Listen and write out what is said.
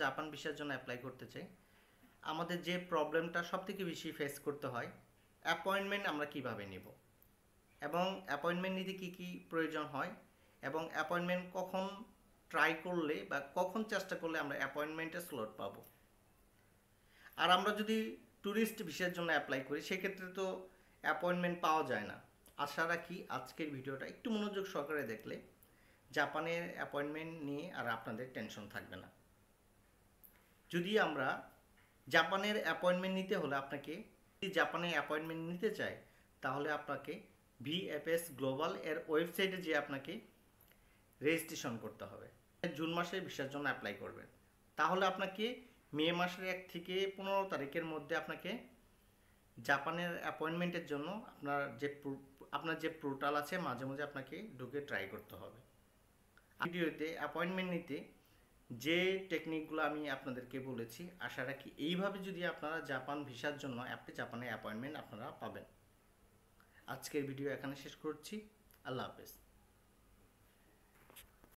Japan ভিসার জন্য apply করতে চাই, আমাদের যে প্রবলেমটা সবথেকে বেশি ফেস করতে হয়, অ্যাপয়েন্টমেন্ট আমরা কিভাবে নিব এবং অ্যাপয়েন্টমেন্ট নিতে কী কী প্রয়োজন হয় এবং অ্যাপয়েন্টমেন্ট কখন ট্রাই করলে বা কখন চেষ্টা করলে আমরা অ্যাপয়েন্টমেন্টের স্লট পাবো। আর আমরা যদি ট্যুরিস্ট ভিসার জন্য অ্যাপ্লাই করি সেক্ষেত্রে তো অ্যাপয়েন্টমেন্ট পাওয়া যায় না। আশা রাখি আজকের ভিডিওটা একটু মনোযোগ সহকারে দেখলে জাপানের অ্যাপয়েন্টমেন্ট নিয়ে আর আপনাদের টেনশন থাকবে না। যদি আমরা জাপানের অ্যাপয়েন্টমেন্ট নিতে হলে আপনাকে, যদি জাপানে অ্যাপয়েন্টমেন্ট নিতে চায় তাহলে আপনাকে ভিএফএস গ্লোবাল এর ওয়েবসাইটে যেয়ে আপনাকে রেজিস্ট্রেশন করতে হবে। জুন মাসে ভিসার জন্য অ্যাপ্লাই করবেন, তাহলে আপনাকে মে মাসের 1 থেকে 15 তারিখের মধ্যে আপনাকে জাপানের অ্যাপয়েন্টমেন্টের জন্য আপনার যে পোর্টাল আছে মাঝে মাঝে আপনাকে ঢুকে ট্রাই করতে হবে। ভিডিওতে অ্যাপয়েন্টমেন্ট নিতে যে টেকনিকগুলো আমি আপনাদেরকে বলেছি, আশা রাখি এইভাবে যদি আপনারা জাপান ভিসার জন্য জাপানের অ্যাপয়েন্টমেন্ট আপনারা পাবেন। আজকের ভিডিও এখানে শেষ করছি। আল্লাহ হাফেজ।